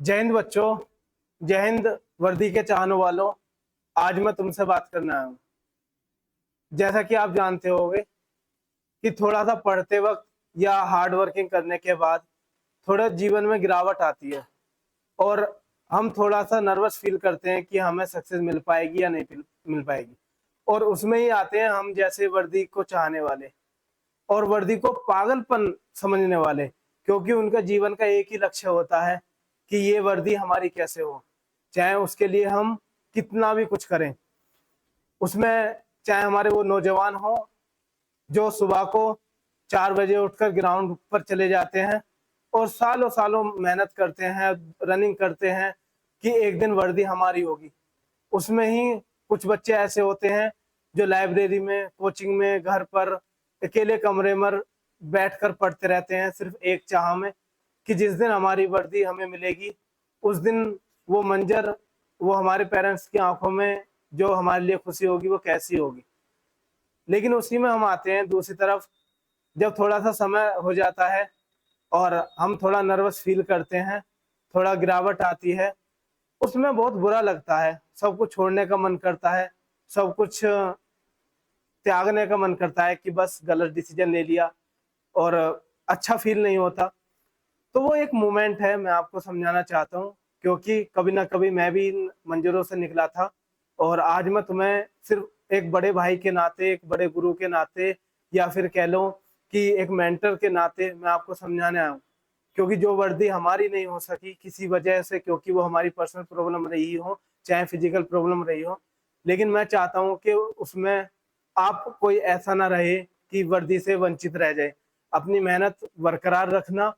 जय हिंद बच्चों। जय हिंद वर्दी के चाहने वालों। आज मैं तुमसे बात करना आया हूँ। जैसा कि आप जानते होंगे कि थोड़ा सा पढ़ते वक्त या हार्ड वर्किंग करने के बाद थोड़ा जीवन में गिरावट आती है और हम थोड़ा सा नर्वस फील करते हैं कि हमें सक्सेस मिल पाएगी या नहीं मिल पाएगी। और उसमें ही आते हैं हम जैसे वर्दी को चाहने वाले और वर्दी को पागलपन समझने वाले, क्योंकि उनका जीवन का एक ही लक्ष्य होता है कि ये वर्दी हमारी कैसे हो, चाहे उसके लिए हम कितना भी कुछ करें। उसमें चाहे हमारे वो नौजवान हो जो सुबह को 4 बजे उठकर ग्राउंड पर चले जाते हैं और सालों सालों मेहनत करते हैं, रनिंग करते हैं कि एक दिन वर्दी हमारी होगी। उसमें ही कुछ बच्चे ऐसे होते हैं जो लाइब्रेरी में, कोचिंग में, घर पर अकेले कमरे में बैठकर पढ़ते रहते हैं सिर्फ एक चाह में कि जिस दिन हमारी वर्दी हमें मिलेगी उस दिन वो मंजर, वो हमारे पेरेंट्स की आंखों में जो हमारे लिए खुशी होगी वो कैसी होगी। लेकिन उसी में हम आते हैं दूसरी तरफ, जब थोड़ा सा समय हो जाता है और हम थोड़ा नर्वस फील करते हैं, थोड़ा गिरावट आती है, उसमें बहुत बुरा लगता है, सब कुछ छोड़ने का मन करता है, सब कुछ त्यागने का मन करता है कि बस गलत डिसीजन ले लिया और अच्छा फील नहीं होता। तो वो एक मोमेंट है, मैं आपको समझाना चाहता हूँ, क्योंकि कभी ना कभी मैं भी इन मंजरों से निकला था और आज मैं तुम्हें सिर्फ एक बड़े भाई के नाते, एक बड़े गुरु के नाते, या फिर कह लो कि एक मेंटर के नाते मैं आपको समझाने आया हूँ। क्योंकि जो वर्दी हमारी नहीं हो सकी किसी वजह से, क्योंकि वो हमारी पर्सनल प्रॉब्लम रही हो, चाहे फिजिकल प्रॉब्लम रही हो, लेकिन मैं चाहता हूँ कि उसमें आप कोई ऐसा ना रहे कि वर्दी से वंचित रह जाए। अपनी मेहनत बरकरार रखना,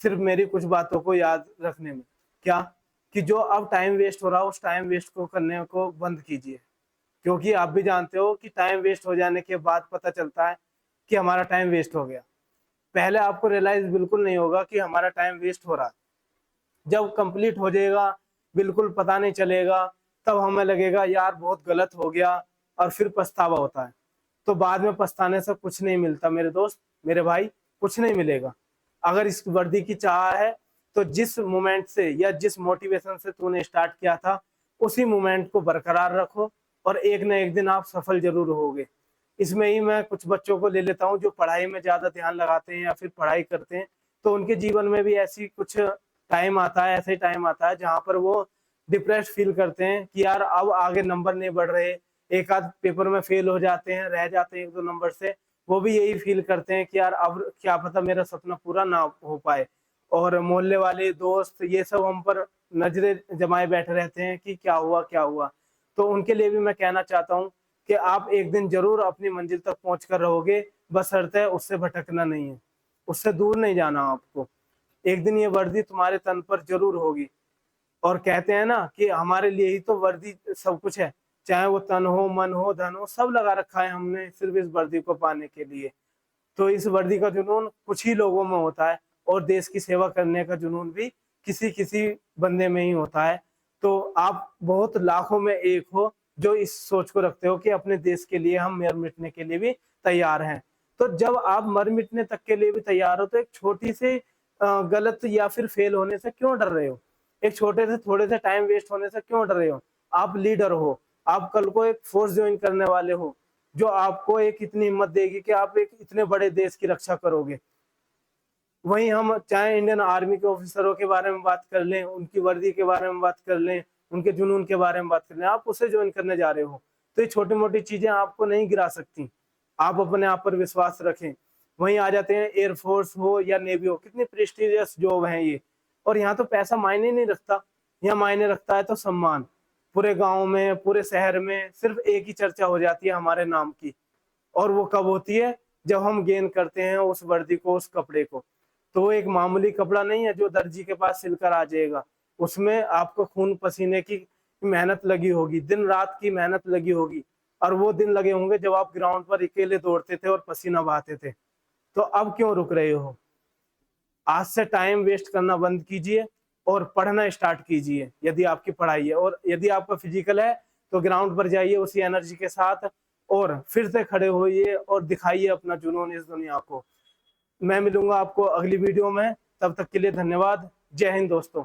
सिर्फ मेरी कुछ बातों को याद रखने में। क्या कि जो अब टाइम वेस्ट हो रहा है उस टाइम वेस्ट को करने को बंद कीजिए, क्योंकि आप भी जानते हो कि टाइम वेस्ट हो जाने के बाद पता चलता है कि हमारा टाइम वेस्ट हो गया। पहले आपको रियलाइज बिल्कुल नहीं होगा कि हमारा टाइम वेस्ट हो रहा है। जब कंप्लीट हो जाएगा बिल्कुल पता नहीं चलेगा, तब हमें लगेगा यार बहुत गलत हो गया और फिर पछतावा होता है। तो बाद में पछताने से कुछ नहीं मिलता मेरे दोस्त, मेरे भाई, कुछ नहीं मिलेगा। अगर इस वर्दी की चाह है तो जिस मोमेंट से या जिस मोटिवेशन से तूने स्टार्ट किया था उसी मोमेंट को बरकरार रखो और एक न एक दिन आप सफल जरूर होगे। इसमें ही मैं कुछ बच्चों को ले लेता हूँ जो पढ़ाई में ज्यादा ध्यान लगाते हैं या फिर पढ़ाई करते हैं, तो उनके जीवन में भी ऐसी कुछ टाइम आता है, ऐसे टाइम आता है जहाँ पर वो डिप्रेस फील करते हैं कि यार अब आगे नंबर नहीं बढ़ रहे, एक आध पेपर में फेल हो जाते हैं, रह जाते हैं एक दो नंबर से। वो भी यही फील करते हैं कि यार अब क्या पता मेरा सपना पूरा ना हो पाए। और मोहल्ले वाले, दोस्त, ये सब हम पर नजरें जमाए बैठे रहते हैं कि क्या हुआ क्या हुआ। तो उनके लिए भी मैं कहना चाहता हूँ कि आप एक दिन जरूर अपनी मंजिल तक पहुंच कर रहोगे, बशर्ते उससे भटकना नहीं है, उससे दूर नहीं जाना आपको। एक दिन ये वर्दी तुम्हारे तन पर जरूर होगी। और कहते हैं ना कि हमारे लिए ही तो वर्दी सब कुछ है, चाहे वो तन हो, मन हो, धन हो, सब लगा रखा है हमने सिर्फ इस वर्दी को पाने के लिए। तो इस वर्दी का जुनून कुछ ही लोगों में होता है और देश की सेवा करने का जुनून भी किसी किसी बंदे में ही होता है। तो आप बहुत लाखों में एक हो जो इस सोच को रखते हो कि अपने देश के लिए हम मर मिटने के लिए भी तैयार हैं। तो जब आप मर मिटने तक के लिए भी तैयार हो तो एक छोटी सी गलत या फिर फेल होने से क्यों डर रहे हो? एक छोटे से थोड़े से टाइम वेस्ट होने से क्यों डर रहे हो? आप लीडर हो, आप कल को एक फोर्स ज्वाइन करने वाले हो जो आपको एक इतनी हिम्मत देगी कि आप एक इतने बड़े देश की रक्षा करोगे। वहीं हम चाहे इंडियन आर्मी के ऑफिसरों के बारे में बात कर लें, उनकी वर्दी के बारे में बात कर लें, उनके जुनून के बारे में बात कर लें, आप उसे ज्वाइन करने जा रहे हो तो ये छोटी मोटी चीजें आपको नहीं गिरा सकती। आप अपने आप पर विश्वास रखें। वहीं आ जाते हैं एयरफोर्स हो या नेवी हो, कितनी प्रेस्टिजियस जॉब है ये। और यहाँ तो पैसा मायने नहीं रखता, यहाँ मायने रखता है तो सम्मान। पूरे गांव में, पूरे शहर में सिर्फ एक ही चर्चा हो जाती है हमारे नाम की, और वो कब होती है? जब हम गेन करते हैं उस वर्दी को, उस कपड़े को। तो वो एक मामूली कपड़ा नहीं है जो दर्जी के पास सिलकर आ जाएगा। उसमें आपको खून पसीने की मेहनत लगी होगी, दिन रात की मेहनत लगी होगी, और वो दिन लगे होंगे जब आप ग्राउंड पर अकेले दौड़ते थे और पसीना बहाते थे। तो अब क्यों रुक रहे हो? आज से टाइम वेस्ट करना बंद कीजिए और पढ़ना स्टार्ट कीजिए यदि आपकी पढ़ाई है। और यदि आपका फिजिकल है तो ग्राउंड पर जाइए उसी एनर्जी के साथ और फिर से खड़े होइए और दिखाइए अपना जुनून इस दुनिया को। मैं मिलूंगा आपको अगली वीडियो में, तब तक के लिए धन्यवाद। जय हिंद दोस्तों।